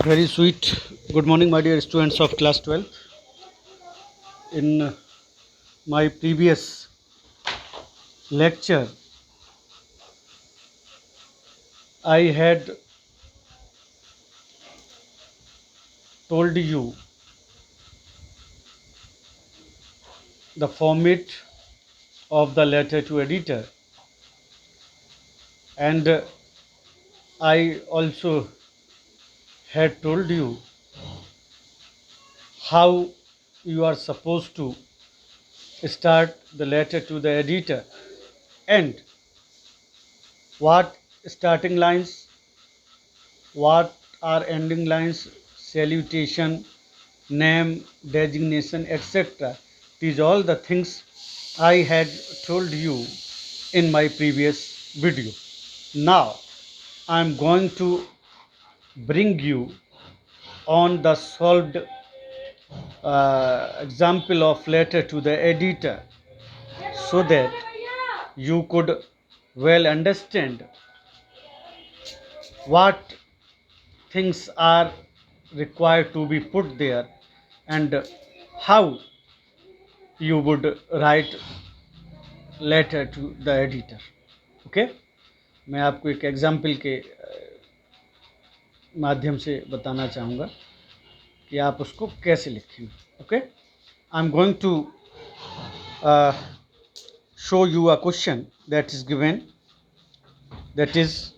Very sweet. Good morning, my dear students of class 12. In my previous lecture, I had told you the format of the letter to editor, and I also had told you how you are supposed to start the letter to the editor and what starting lines, what are ending lines, salutation, name, designation, etc. These all the things I had told you in my previous video. Now I am going to bring you on the solved example of letter to the editor so that you could well understand what things are required to be put there and how you would write letter to the editor. Okay मैं आपको एक example के माध्यम से बताना चाहूँगा कि आप उसको कैसे लिखेंगे. Okay I am going to show you a question that is given, that is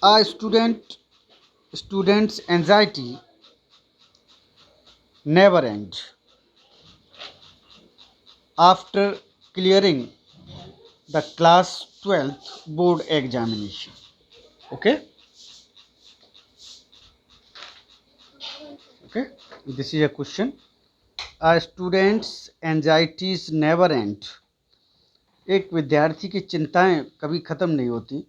a student's anxiety never ends after clearing the class 12th board examination. Okay, this is a question. A student's anxieties never end. एक विद्यार्थी की चिंताएं कभी ख़त्म नहीं होती.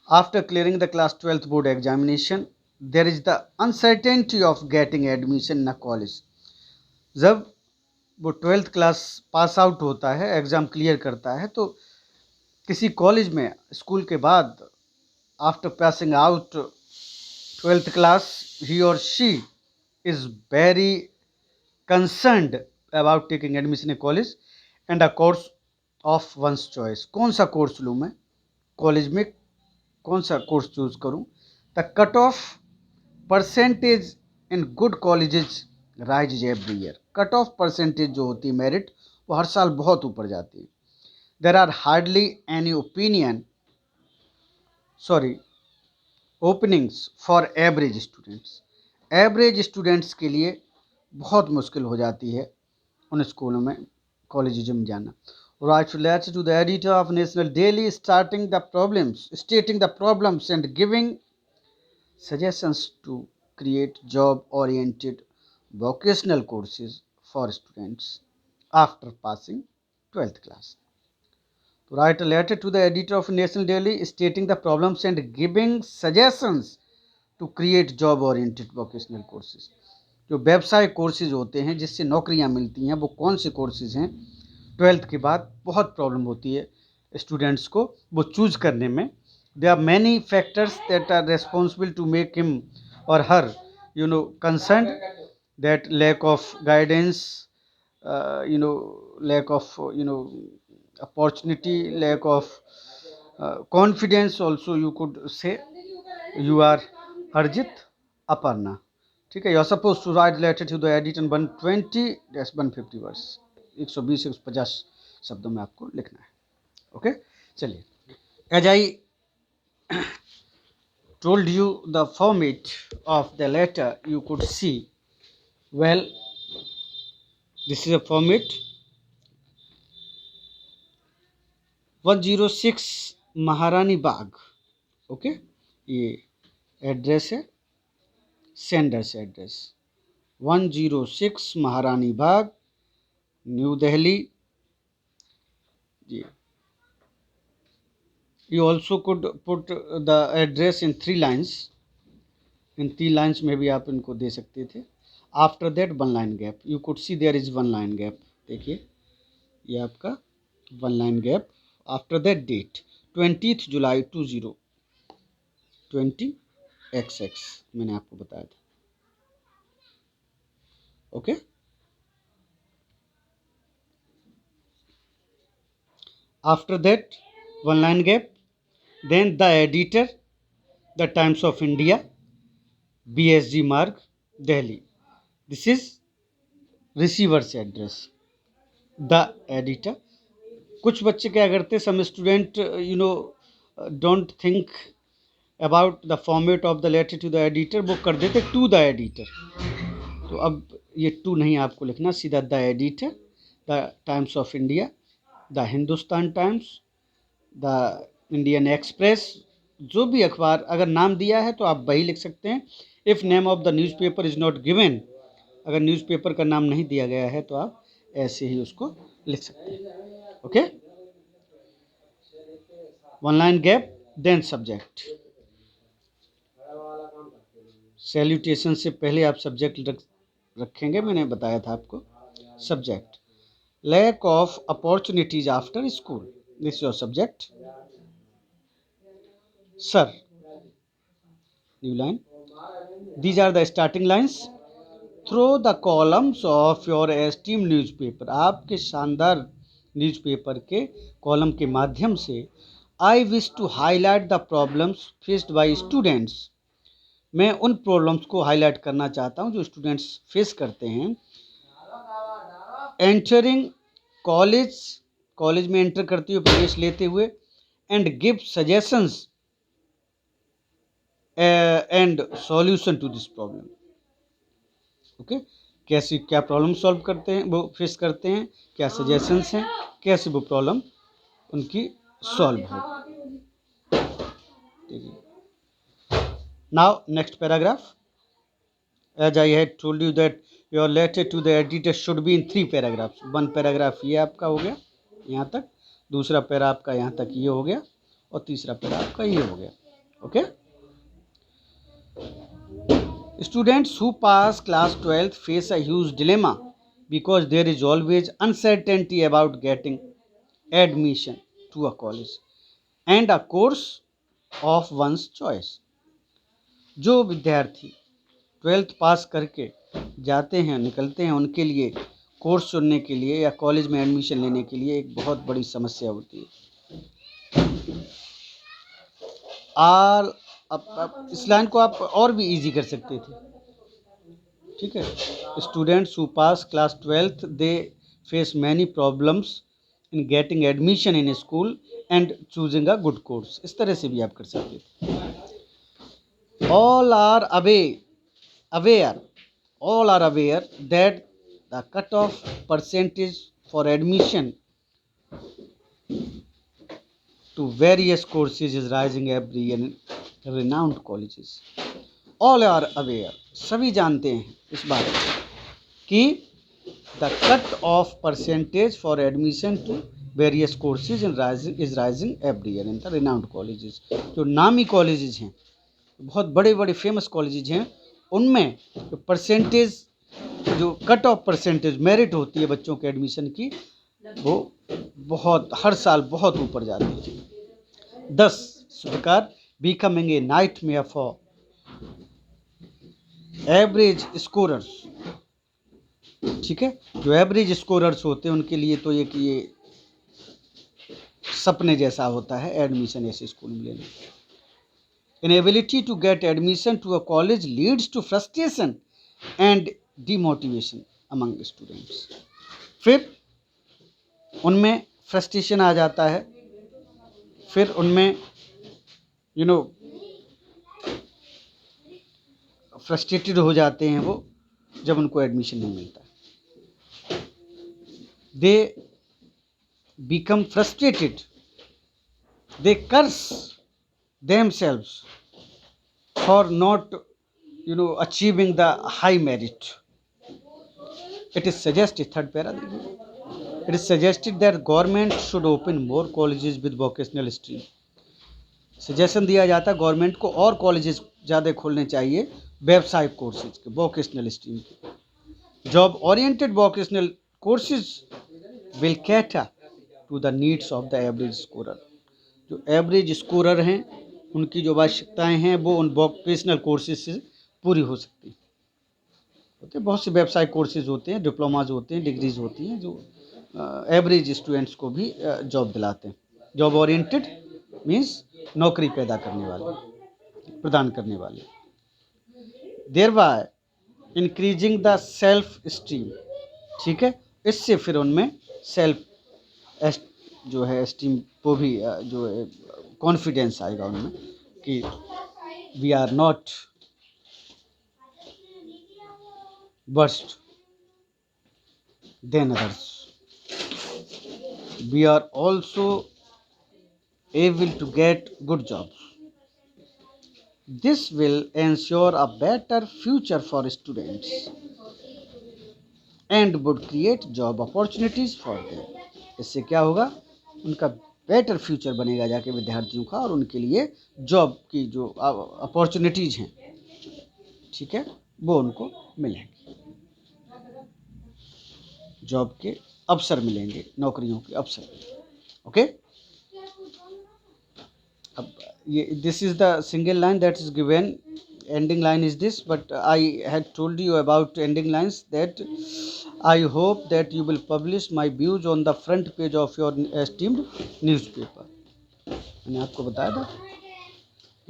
After clearing the class 12th board examination there is the uncertainty of getting admission in a college. जब वो 12th क्लास पास आउट होता है, एग्ज़ाम क्लियर करता है, तो किसी कॉलेज में स्कूल के बाद after passing out 12th class ही और she is very concerned about taking admission in college and a course of one's choice. कौन सा कोर्स लूँ मैं, कॉलेज में कौन सा कोर्स चूज करूँ. The cut off percentage in good colleges rise every year. Cut off percentage जो होती है मेरिट, वो हर साल बहुत ऊपर जाती है. There are hardly any openings for average students. Average students के लिए बहुत मुश्किल हो जाती है उन स्कूलों में, कॉलेज में जाना. Write letter to the editor of National Daily stating the problems and giving suggestions to create job-oriented vocational courses for students after passing 12th class. Write a letter to the editor of National Daily stating the problems and giving suggestions to create job-oriented vocational courses. जो व्यवसाय courses होते हैं जिससे नौकरियां मिलती हैं, वो कौन से कोर्सेज हैं. 12th के बाद बहुत प्रॉब्लम होती है स्टूडेंट्स को वो चूज करने में. There are many factors that are responsible to make him or her concern. That lack of guidance, lack of opportunity, lack of confidence also you could say. You are Harjit Aparna. ठीक है. You are suppose to write letter to the editor in 150 words. 120-150 शब्दों में आपको लिखना है. Okay, चलिए. As I told you the format of the letter, you could see well this is a format. 106 Maharani Bagh. Okay, ये address है, sender's address 106 Maharani Bagh, New Delhi. जी, you also could put the address in 3 lines. In 3 lines में भी आप इनको दे सकते थे. After that 1 line gap. You could see there is 1 line gap. देखिए ये आपका 1 line gap after that date 20 July 20XX मैंने आपको बताया था। Okay, after that 1 line gap, then the editor, the Times of India, BSG Marg, Delhi. This is receiver's address. The editor, कुछ बच्चे क्या करते, some student don't think about the format of the letter to the editor, वो कर देते to the editor. तो अब ये टू नहीं आपको लिखना, सीधा the editor, the Times of India, the Hindustan times, the Indian express, जो भी अखबार अगर नाम दिया है तो आप वही लिख सकते हैं। If name of the newspaper is not given, अगर न्यूज़पेपर का नाम नहीं दिया गया है तो आप ऐसे ही उसको लिख सकते हैं। Okay, 1 line gap, then subject. Salutation से पहले आप सब्जेक्ट रखेंगे, मैंने बताया था आपको। Subject, lack of opportunities after school, this your subject. Sir, new line, these are the starting lines. Through the columns of your esteemed newspaper, आपके शानदार न्यूज़पेपर के कॉलम के माध्यम से, I wish to highlight the problems faced by students, मैं उन problems को highlight करना चाहता हूं जो स्टूडेंट्स फेस करते हैं। एंटरिंग कॉलेज, कॉलेज में एंटर करते हुए, प्रवेश लेते हुए, and give suggestions and solution to this problem. Okay, कैसी क्या प्रॉब्लम सॉल्व करते हैं, वो फेस करते हैं, क्या सजेशंस हैं, कैसे वो प्रॉब्लम उनकी सॉल्व हो। Now next paragraph, as I had told you that your letter to the editor should be in 3 paragraphs. 1 paragraph ये आपका हो गया यहाँ तक, दूसरा पैरा आपका यहाँ तक ये हो गया, और तीसरा पैरा आपका ये हो गया। Okay, students who pass class 12th face a huge dilemma because there is always uncertainty about getting admission to a college and a course of one's choice। जो विद्यार्थी 12th पास करके जाते हैं, निकलते हैं, उनके लिए कोर्स चुनने के लिए या कॉलेज में एडमिशन लेने के लिए एक बहुत बड़ी समस्या होती है। अब इस लाइन को आप और भी इजी कर सकते थे, ठीक है। Students who pass class 12th they face many problems in getting admission in school and choosing a good course, इस तरह से भी आप कर सकते थे। All are aware that the cut off percentage for admission to various courses is rising every year in renowned colleges. All are aware, सभी जानते हैं इस बात कि the cut off percentage for admission to various courses is rising every year in the renowned colleges। जो नामी colleges हैं, बहुत बड़े बड़े फेमस कॉलेजेस हैं, उनमें जो परसेंटेज, जो कट ऑफ परसेंटेज मेरिट होती है बच्चों के एडमिशन की, वो बहुत हर साल बहुत ऊपर जाती है। 10 इस प्रकार becoming a nightmare for average scorers, ठीक है। जो एवरेज स्कोरर्स होते हैं उनके लिए तो ये सपने जैसा होता है एडमिशन ऐसे स्कूल में लेना। Inability to get admission to a college leads to frustration and demotivation among students. फिर उनमें फ्रस्ट्रेशन आ जाता है, फिर उनमें फ्रस्ट्रेटेड हो जाते हैं वो जब उनको एडमिशन नहीं मिलता। They become frustrated, they curse themselves for not achieving the high merit. It is suggested, third para देखिए, it is suggested that government should open more colleges with vocational stream. Suggestion दिया जाता है government को और colleges ज़्यादा खोलने चाहिए व्यावसायिक कोर्सेज के, वोकेशनल स्ट्रीम के। Job oriented vocational courses will cater to the needs of the average scorer. जो एवरेज स्कोरर हैं उनकी जो आवश्यकताएं हैं वो उन वोकेशनल कोर्सेज से पूरी हो सकती हैं। होते बहुत से व्यावसायिक कोर्सेज होते हैं, डिप्लोमाज होते हैं, डिग्रीज होती हैं जो एवरेज स्टूडेंट्स को भी जॉब दिलाते हैं। जॉब ओरिएंटेड मीन्स नौकरी पैदा करने वाले, प्रदान करने वाले। Thereby increasing the self esteem, ठीक है, इससे फिर उनमें सेल्फ जो है स्टीम को भी जो है कॉन्फिडेंस आएगा उनमें कि we are not worst than others, we are also able to get good jobs. This will ensure a better future for students and would create job opportunities for them. इससे क्या होगा, उनका बेटर फ्यूचर बनेगा जाके विद्यार्थियों का, और उनके लिए जॉब की जो अपॉर्चुनिटीज़ हैं, ठीक है, वो उनको मिलेंगी, जॉब के अवसर मिलेंगे, नौकरियों के अवसर। ओके, अब ये this is the single line that is given, ending line is this, but I had told you about ending lines that I hope that you will publish my views on the front page of your esteemed newspaper. मैंने आपको बताया था,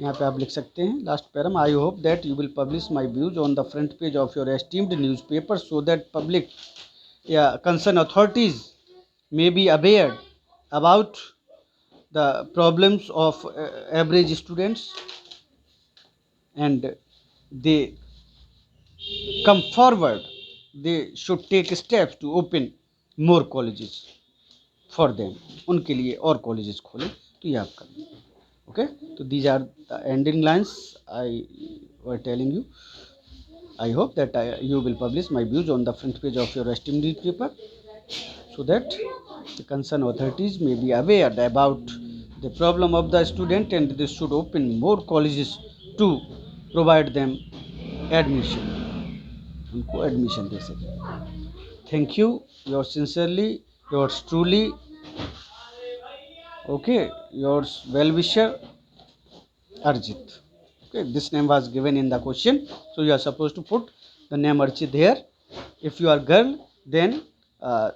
यहाँ पे आप लिख सकते हैं लास्ट पैरा में, I hope that you will publish my views on the front page of your esteemed newspaper so that public या concern authorities may be aware about the problems of average students and they come forward, they should take steps to open more colleges for them, उनके लिए और colleges खोलें, तो ये आप करें। Okay, so these are the ending lines I were telling you. I hope that you will publish my views on the front page of your esteemed newspaper so that the concerned authorities may be aware about the problem of the student and they should open more colleges to provide them admission, उनको admission दे सकें। Thank you, yours sincerely, yours truly, okay, yours well-wisher Arjit. Okay, this name was given in the question, so you are supposed to put the name Archit here. If you are girl, then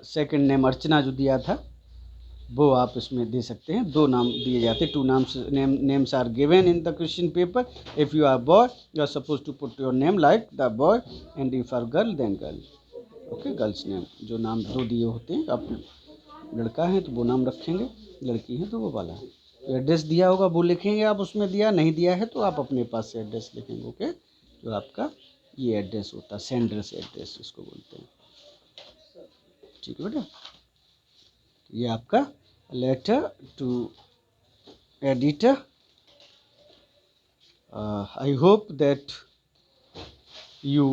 second name Archana जो दिया था वो आप इसमें दे सकते हैं, दो नाम दिए जाते, two names are given in the question paper. If you are boy, you are supposed to put your name like the boy, and if you are girl, then girl. Okay, girls name, जो नाम दो दिए होते हैं, आप लड़का है तो वो नाम रखेंगे, लड़की है तो वो वाला है। तो एड्रेस दिया होगा वो लिखेंगे आप उसमें, दिया नहीं दिया है तो आप अपने पास से एड्रेस लिखेंगे। ओके, जो आपका ये एड्रेस होता है, सेंडर्स एड्रेस इसको बोलते हैं, ठीक है बेटा। ये आपका letter to editor. I hope that you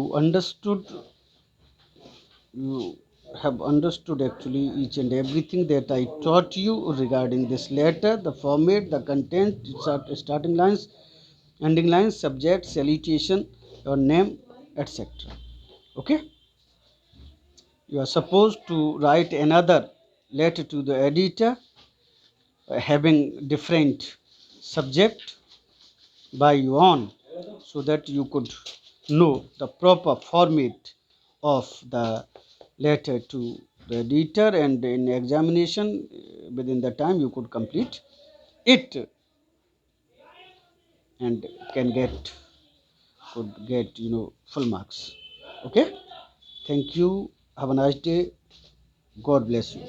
have understood actually each and everything that I taught you regarding this letter, the format, the content, starting lines, ending lines, subject, salutation, your name, etc. Okay, you are supposed to write another letter to the editor having different subject by your own, so that you could know the proper format of the letter to the editor, and in examination within the time you could complete it and could get full marks. Okay, thank you, have a nice day, God bless you.